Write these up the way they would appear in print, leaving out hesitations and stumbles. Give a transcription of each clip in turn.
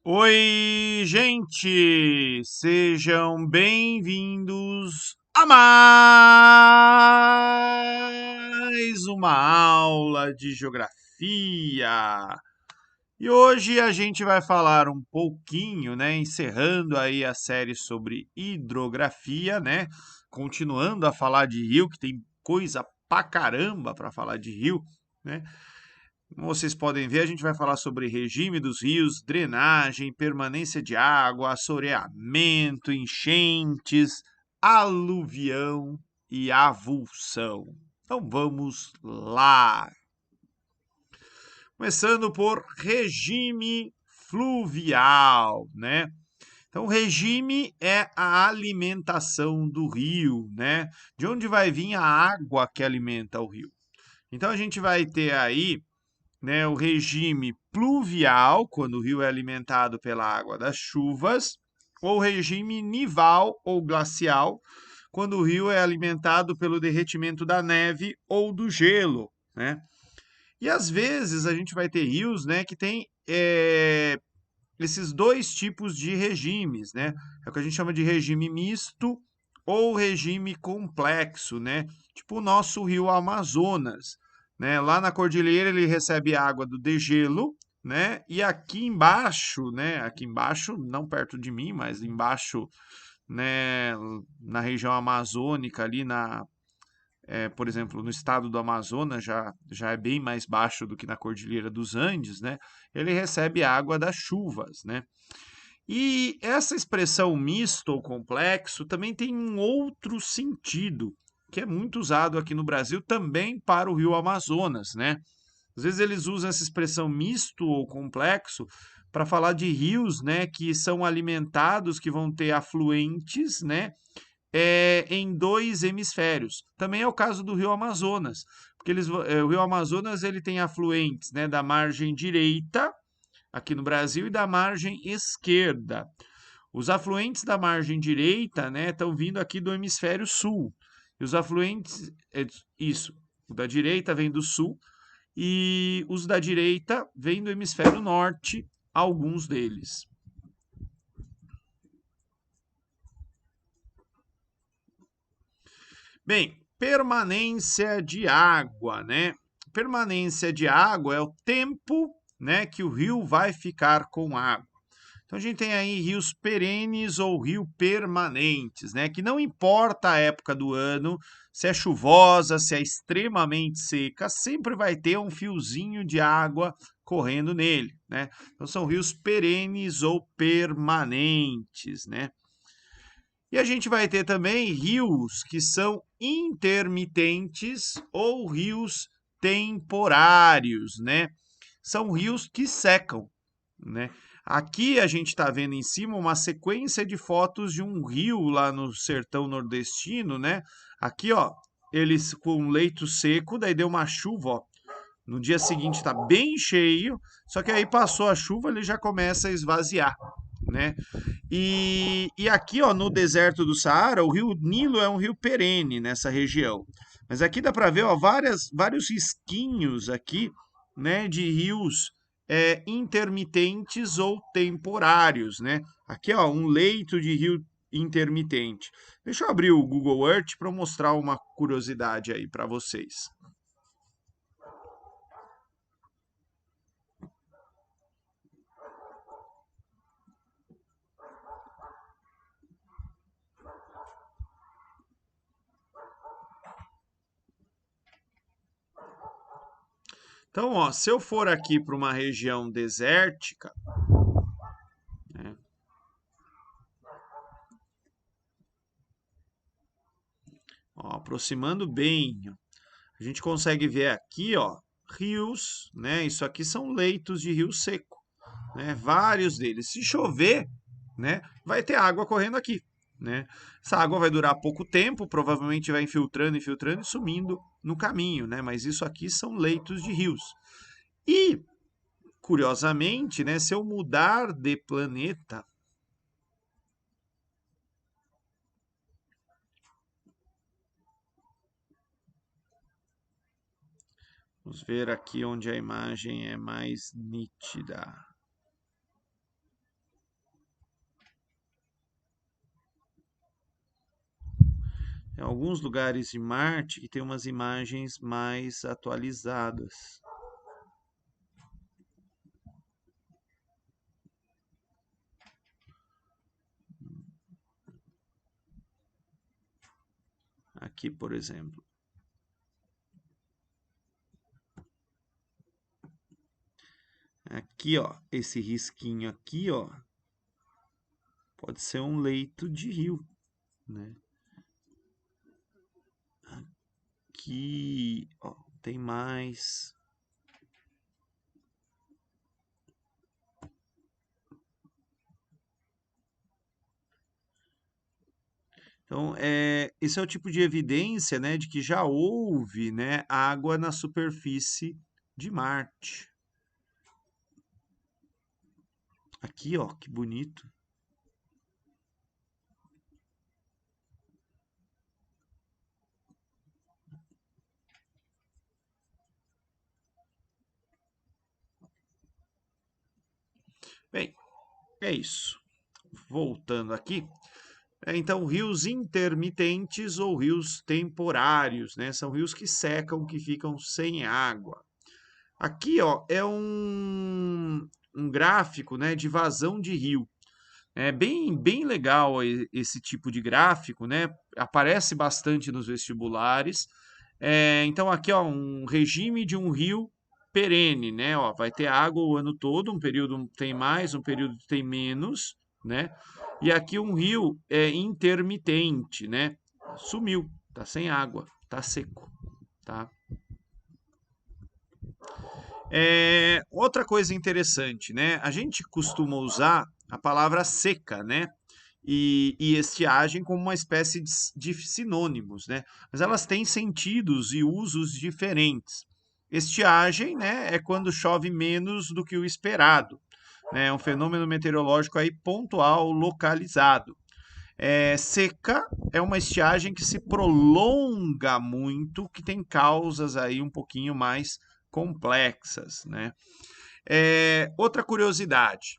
Oi, gente! Sejam bem-vindos a mais uma aula de geografia. E hoje a gente vai falar um pouquinho, né, encerrando aí a série sobre hidrografia, né? Continuando a falar de rio, que tem coisa pra caramba para falar de rio, né? Como vocês podem ver, a gente vai falar sobre regime dos rios, drenagem, permanência de água, assoreamento, enchentes, aluvião e avulsão. Então vamos lá. Começando por regime fluvial, né? Então, o regime é a alimentação do rio, né? De onde vai vir a água que alimenta o rio. Então, a gente vai ter aí, né, o regime pluvial, quando o rio é alimentado pela água das chuvas, ou o regime nival ou glacial, quando o rio é alimentado pelo derretimento da neve ou do gelo, né? E às vezes a gente vai ter rios, né, que tem esses dois tipos de regimes, né? É o que a gente chama de regime misto ou regime complexo, né? Tipo o nosso rio Amazonas, né? Lá na cordilheira ele recebe água do degelo, né? E aqui embaixo, né? Aqui embaixo, não perto de mim, mas embaixo, né? Na região amazônica ali por exemplo, no estado do Amazonas já é bem mais baixo do que na Cordilheira dos Andes, né? Ele recebe água das chuvas, né? E essa expressão misto ou complexo também tem um outro sentido, que é muito usado aqui no Brasil também para o Rio Amazonas, né? Às vezes eles usam essa expressão misto ou complexo para falar de rios, né, que são alimentados, que vão ter afluentes, né, em dois hemisférios. Também é o caso do Rio Amazonas, porque o Rio Amazonas ele tem afluentes, né, da margem direita aqui no Brasil e da margem esquerda. Os afluentes da margem direita, né, estão vindo aqui do hemisfério sul. E os afluentes, isso, o da direita vem do sul e os da direita vêm do hemisfério norte, alguns deles. Bem, permanência de água, né? Permanência de água é o tempo, né, que o rio vai ficar com água. Então a gente tem aí rios perenes ou rio permanentes, né? Que não importa a época do ano, se é chuvosa, se é extremamente seca, sempre vai ter um fiozinho de água correndo nele, né? Então são rios perenes ou permanentes, né? E a gente vai ter também rios que são intermitentes ou rios temporários, né? São rios que secam, né? Aqui a gente está vendo em cima uma sequência de fotos de um rio lá no sertão nordestino, né? Aqui, ó, eles com um leito seco, daí deu uma chuva, ó. No dia seguinte está bem cheio, só que aí passou a chuva, ele já começa a esvaziar, né? E aqui, ó, no deserto do Saara, o rio Nilo é um rio perene nessa região. Mas aqui dá para ver, ó, vários risquinhos aqui, né, de rios intermitentes ou temporários, né? Aqui, ó, um leito de rio intermitente. Deixa eu abrir o Google Earth para mostrar uma curiosidade aí para vocês. Então, ó, se eu for aqui para uma região desértica, né, ó, aproximando bem, a gente consegue ver aqui, ó, rios, né? Isso aqui são leitos de rio seco, né? Vários deles. Se chover, né, vai ter água correndo aqui, né? Essa água vai durar pouco tempo, provavelmente vai infiltrando, infiltrando e sumindo no caminho, né? Mas isso aqui são leitos de rios. E, curiosamente, né, se eu mudar de planeta, vamos ver aqui onde a imagem é mais nítida. Tem alguns lugares de Marte que tem umas imagens mais atualizadas. Aqui, por exemplo. Aqui, ó, esse risquinho aqui, ó, pode ser um leito de rio, né? Aqui, ó, tem mais. Então, esse é o tipo de evidência, né, de que já houve, né, água na superfície de Marte. Aqui, ó, que bonito. Bem, é isso. Voltando aqui. Então, rios intermitentes ou rios temporários, né? São rios que secam, que ficam sem água. Aqui, ó, é um gráfico, né, de vazão de rio. É bem legal esse tipo de gráfico, né? Aparece bastante nos vestibulares. Então, aqui, ó, um regime de um rio perene, né? Ó, vai ter água o ano todo, um período tem mais, um período tem menos, né? E aqui um rio intermitente, né? Sumiu, tá sem água, tá seco, tá? Outra coisa interessante, né? A gente costuma usar a palavra seca, né? E estiagem como uma espécie de sinônimos, né? Mas elas têm sentidos e usos diferentes. Estiagem, né, é quando chove menos do que o esperado, né? É um fenômeno meteorológico aí pontual, localizado. Seca é uma estiagem que se prolonga muito, que tem causas aí um pouquinho mais complexas, né? Outra curiosidade,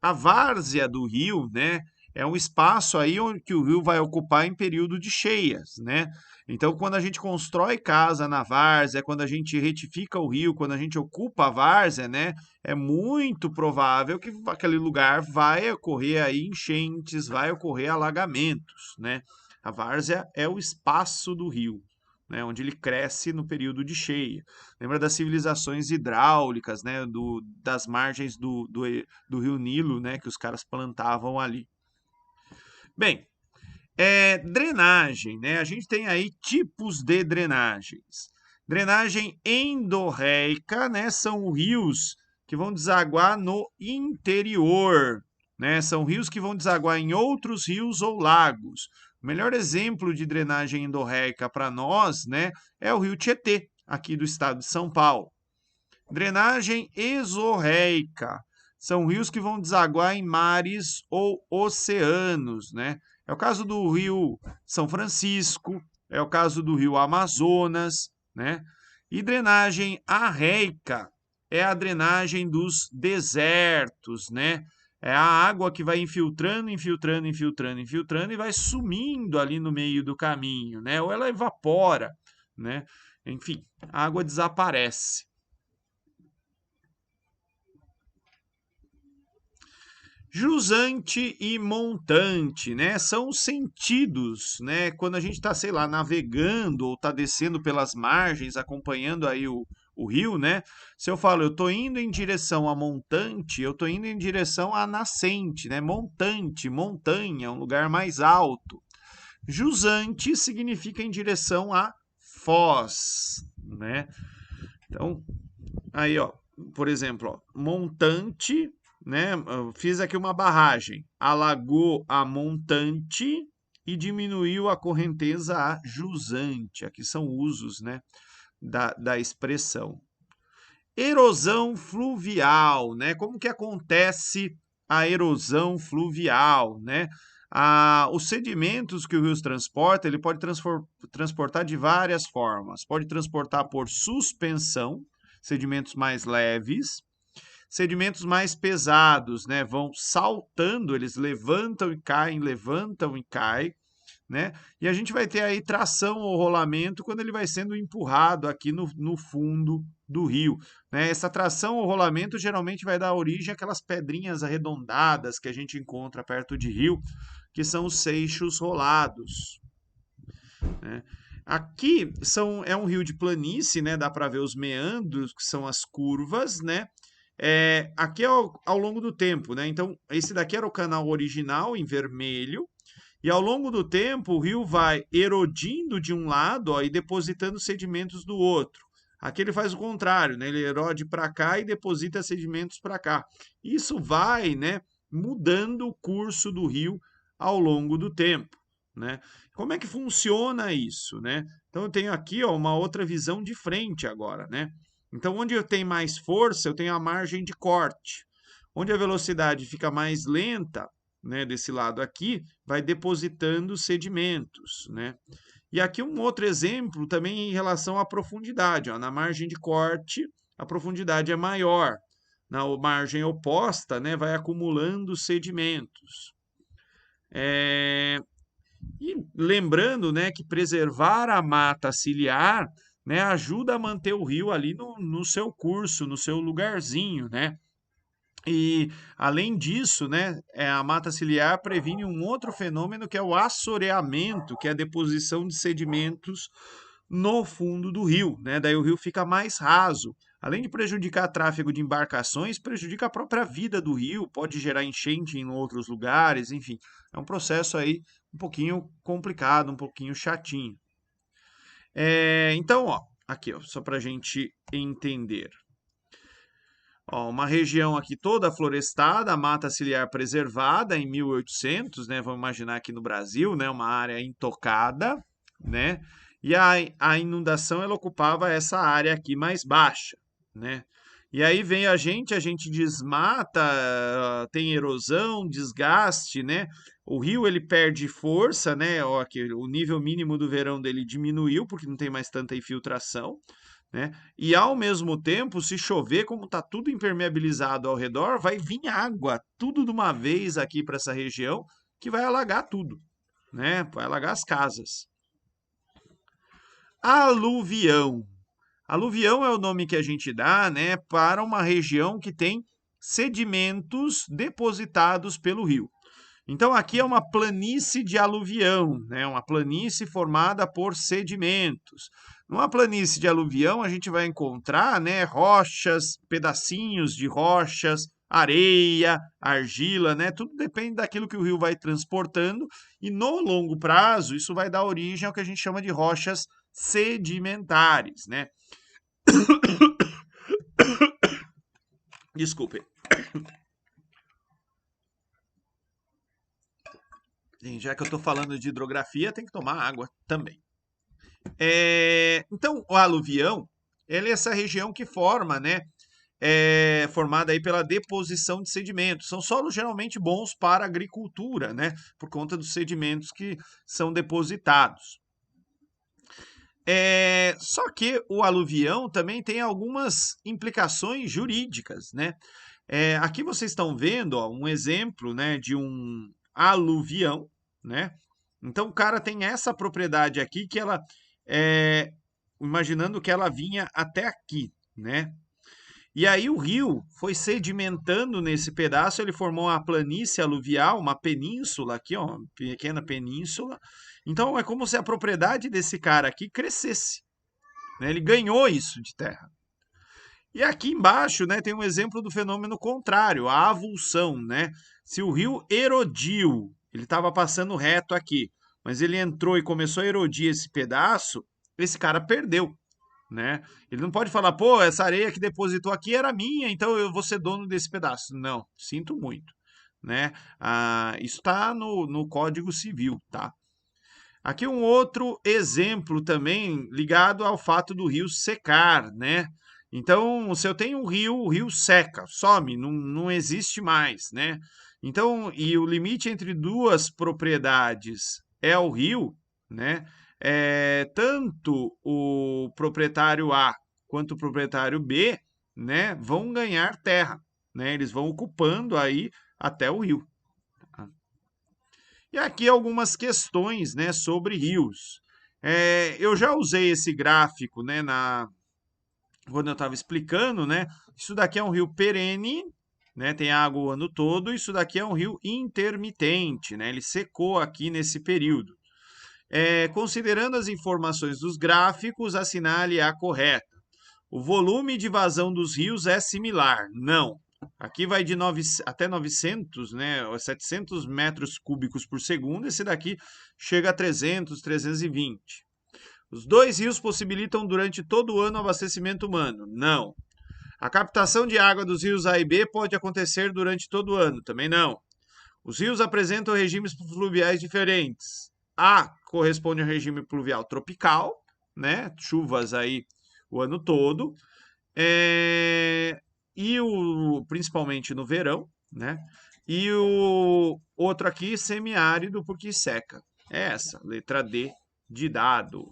a várzea do rio, né, é um espaço aí onde que o rio vai ocupar em período de cheias, né? Então, quando a gente constrói casa na várzea, quando a gente retifica o rio, quando a gente ocupa a várzea, né, é muito provável que aquele lugar vai ocorrer aí enchentes, vai ocorrer alagamentos, né? A várzea é o espaço do rio, né, onde ele cresce no período de cheia. Lembra das civilizações hidráulicas, né, das margens do rio Nilo, né, que os caras plantavam ali. Bem, drenagem, né? A gente tem aí tipos de drenagens. Drenagem endorreica, né? São rios que vão desaguar no interior, né? São rios que vão desaguar em outros rios ou lagos. O melhor exemplo de drenagem endorreica para nós, né, é o rio Tietê, aqui do estado de São Paulo. Drenagem exorreica. São rios que vão desaguar em mares ou oceanos, né? É o caso do rio São Francisco, é o caso do rio Amazonas, né? E drenagem arreica é a drenagem dos desertos, né? É a água que vai infiltrando, infiltrando, infiltrando, infiltrando e vai sumindo ali no meio do caminho, né? Ou ela evapora, né? Enfim, a água desaparece. Jusante e montante, né? São os sentidos, né? Quando a gente está, sei lá, navegando ou está descendo pelas margens, acompanhando aí o rio, né? Se eu falo, eu estou indo em direção a montante, eu estou indo em direção a nascente, né? Montante, montanha, um lugar mais alto. Jusante significa em direção a foz, né? Então, aí, ó, por exemplo, ó, montante, né? Eu fiz aqui uma barragem, alagou a montante e diminuiu a correnteza a jusante. Aqui são usos, né, da expressão. Erosão fluvial, né? Como que acontece a erosão fluvial, né? Os sedimentos que o rio transporta, ele pode transportar de várias formas. Pode transportar por suspensão, sedimentos mais leves, sedimentos mais pesados, né? Vão saltando, eles levantam e caem, né? E a gente vai ter aí tração ou rolamento quando ele vai sendo empurrado aqui no fundo do rio, né? Essa tração ou rolamento geralmente vai dar origem àquelas pedrinhas arredondadas que a gente encontra perto de rio, que são os seixos rolados, né? Aqui é um rio de planície, né? Dá para ver os meandros, que são as curvas, né? Aqui é ao longo do tempo, né? Então, esse daqui era o canal original em vermelho, e ao longo do tempo o rio vai erodindo de um lado, ó, e depositando sedimentos do outro. Aqui ele faz o contrário, né? Ele erode para cá e deposita sedimentos para cá. Isso vai, né, mudando o curso do rio ao longo do tempo, né? Como é que funciona isso, né? Então eu tenho aqui, ó, uma outra visão de frente agora, né? Então onde eu tenho mais força, eu tenho a margem de corte. Onde a velocidade fica mais lenta, né, desse lado aqui, vai depositando sedimentos, né? E aqui um outro exemplo também em relação à profundidade, ó, na margem de corte, a profundidade é maior. Na margem oposta, né, vai acumulando sedimentos. E lembrando, né, que preservar a mata ciliar, né, ajuda a manter o rio ali no seu curso, no seu lugarzinho, né? E, além disso, né, a mata ciliar previne um outro fenômeno que é o assoreamento, que é a deposição de sedimentos no fundo do rio, né? Daí o rio fica mais raso. Além de prejudicar o tráfego de embarcações, prejudica a própria vida do rio, pode gerar enchente em outros lugares, enfim. É um processo aí um pouquinho complicado, um pouquinho chatinho. Então, ó, aqui, ó, só para a gente entender. Ó, uma região aqui toda florestada, mata ciliar preservada em 1800, né? Vamos imaginar aqui no Brasil, né? Uma área intocada, né? E a inundação ela ocupava essa área aqui mais baixa, né? E aí vem a gente desmata, tem erosão, desgaste, né? O rio ele perde força, né? Ó, aqui, o nível mínimo do verão dele diminuiu porque não tem mais tanta infiltração, né? E ao mesmo tempo, se chover, como está tudo impermeabilizado ao redor, vai vir água, tudo de uma vez aqui para essa região, que vai alagar tudo, né? Vai alagar as casas. Aluvião. Aluvião é o nome que a gente dá, né, para uma região que tem sedimentos depositados pelo rio. Então, aqui é uma planície de aluvião, né? Uma planície formada por sedimentos. Numa planície de aluvião, a gente vai encontrar, né, rochas, pedacinhos de rochas, areia, argila, né? Tudo depende daquilo que o rio vai transportando, e no longo prazo, isso vai dar origem ao que a gente chama de rochas sedimentares, né? Desculpe. Já que eu estou falando de hidrografia, tem que tomar água também. Então, o aluvião, ele é essa região que forma, né? Formada aí pela deposição de sedimentos. São solos geralmente bons para a agricultura, né? Por conta dos sedimentos que são depositados. Só que o aluvião também tem algumas implicações jurídicas, né? Aqui vocês estão vendo, ó, um exemplo, né, de um aluvião, né? Então o cara tem essa propriedade aqui que ela, imaginando que ela vinha até aqui, né? E aí o rio foi sedimentando nesse pedaço, ele formou uma planície aluvial, uma península aqui, ó, uma pequena península. Então é como se a propriedade desse cara aqui crescesse, né? Ele ganhou isso de terra. E aqui embaixo, né, tem um exemplo do fenômeno contrário, a avulsão, né? Se o rio erodiu, ele estava passando reto aqui, mas ele entrou e começou a erodir esse pedaço, esse cara perdeu, né? Ele não pode falar, pô, essa areia que depositou aqui era minha, então eu vou ser dono desse pedaço. Não, sinto muito, né? Isso está no Código Civil, tá? Aqui um outro exemplo também ligado ao fato do rio secar, né? Então, se eu tenho um rio, o rio seca, some, não existe mais, né? Então, e o limite entre duas propriedades é o rio, né? Tanto o proprietário A quanto o proprietário B, né, vão ganhar terra, né? Eles vão ocupando aí até o rio. E aqui algumas questões, né, sobre rios. Eu já usei esse gráfico, né, quando eu estava explicando, né? Isso daqui é um rio perene, né? Tem água o ano todo. Isso daqui é um rio intermitente, né? Ele secou aqui nesse período. Considerando as informações dos gráficos, assinale a correta. O volume de vazão dos rios é similar? Não. Aqui vai de até 900, né, 700 metros cúbicos por segundo. Esse daqui chega a 300, 320. Os dois rios possibilitam durante todo o ano o abastecimento humano? Não. A captação de água dos rios A e B pode acontecer durante todo o ano? Também não. Os rios apresentam regimes fluviais diferentes. A corresponde ao regime pluvial tropical, né? Chuvas aí o ano todo. Principalmente no verão, né? E o outro aqui, semiárido, porque seca. É essa, letra D de dado.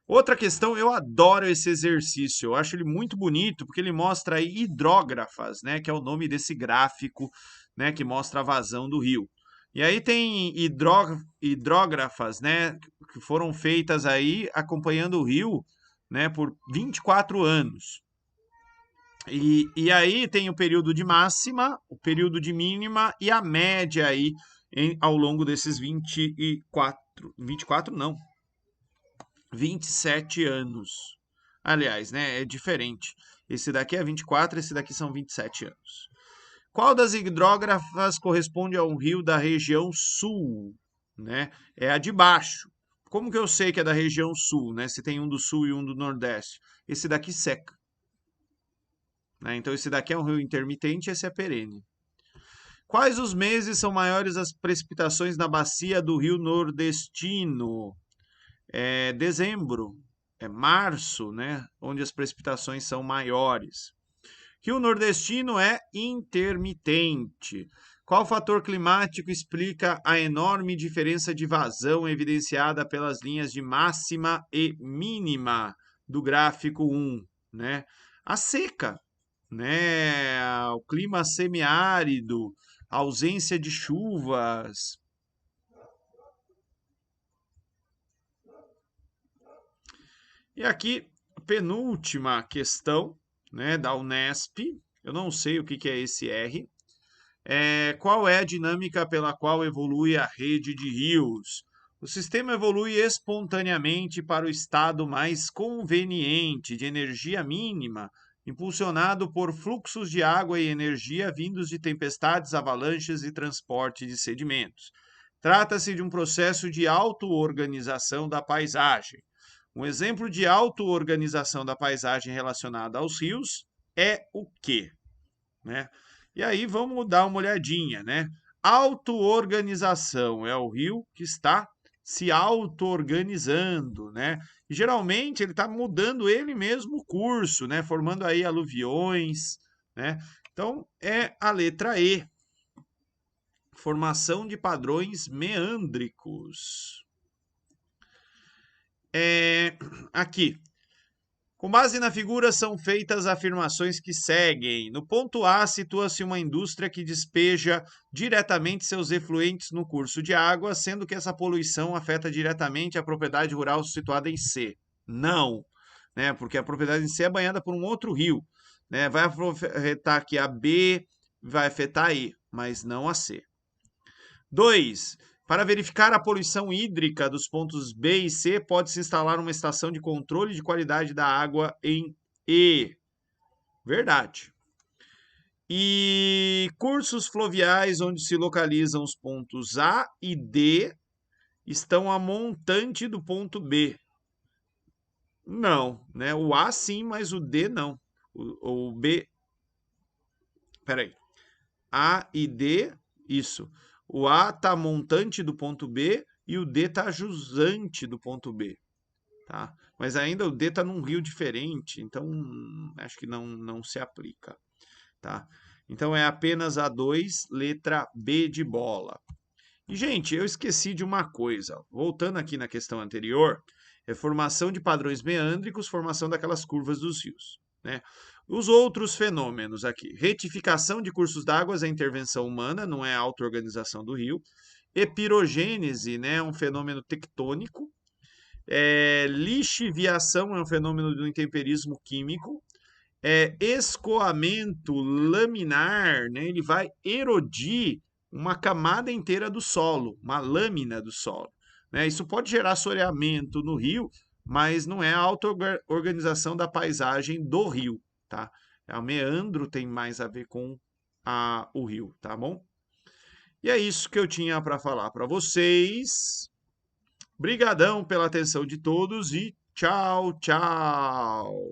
Outra questão, eu adoro esse exercício, eu acho ele muito bonito, porque ele mostra aí hidrógrafas, né, que é o nome desse gráfico, né, que mostra a vazão do rio. E aí tem hidrógrafas, né, que foram feitas aí acompanhando o rio, né, por 24 anos. E aí tem o período de máxima, o período de mínima e a média aí ao longo desses 24 não, 27 anos. Aliás, né, é diferente. Esse daqui é 24, esse daqui são 27 anos. Qual das hidrógrafas corresponde a um rio da região sul? Né? É a de baixo. Como que eu sei que é da região sul, né? Se tem um do sul e um do nordeste? Esse daqui seca. Né? Então esse daqui é um rio intermitente, esse é perene. Quais os meses são maiores as precipitações na bacia do rio Nordestino? É dezembro, é março, né? Onde as precipitações são maiores. Rio Nordestino é intermitente. Qual fator climático explica a enorme diferença de vazão evidenciada pelas linhas de máxima e mínima do gráfico 1, né? A seca, né? O clima semiárido, a ausência de chuvas. E aqui, penúltima questão, né, da Unesp. Eu não sei o que é esse R. Qual é a dinâmica pela qual evolui a rede de rios? O sistema evolui espontaneamente para o estado mais conveniente de energia mínima, impulsionado por fluxos de água e energia vindos de tempestades, avalanches e transporte de sedimentos. Trata-se de um processo de auto-organização da paisagem. Um exemplo de auto-organização da paisagem relacionada aos rios é o quê? Né? E aí vamos dar uma olhadinha, né? Auto-organização é o rio que está se auto-organizando, né? E geralmente ele está mudando ele mesmo o curso, né? Formando aí aluviões, né? Então é a letra E. Formação de padrões meândricos. Aqui, com base na figura, são feitas afirmações que seguem. No ponto A, situa-se uma indústria que despeja diretamente seus efluentes no curso de água, sendo que essa poluição afeta diretamente a propriedade rural situada em C. Não, né? Porque a propriedade em C é banhada por um outro rio. Né? Vai afetar aqui a B, vai afetar a E, mas não a C. 2. Para verificar a poluição hídrica dos pontos B e C, pode-se instalar uma estação de controle de qualidade da água em E. Verdade. E cursos fluviais onde se localizam os pontos A e D estão a montante do ponto B. Não, né? O A sim, mas o D não. O B. Peraí. A e D, isso. O A está montante do ponto B e o D está jusante do ponto B. Tá? Mas ainda o D está num rio diferente, então acho que não se aplica. Tá? Então é apenas a 2, letra B de bola. E, gente, eu esqueci de uma coisa. Voltando aqui na questão anterior, é formação de padrões meândricos, formação daquelas curvas dos rios. Né? Os outros fenômenos aqui. Retificação de cursos d'água é intervenção humana, não é auto-organização do rio. Epirogênese, né, é um fenômeno tectônico. Lixiviação é um fenômeno do intemperismo químico. Escoamento laminar, né, ele vai erodir uma camada inteira do solo, uma lâmina do solo, né? Isso pode gerar assoreamento no rio, mas não é a auto-organização da paisagem do rio, tá? O meandro tem mais a ver com o rio, tá bom? E é isso que eu tinha para falar para vocês. Brigadão pela atenção de todos e tchau, tchau.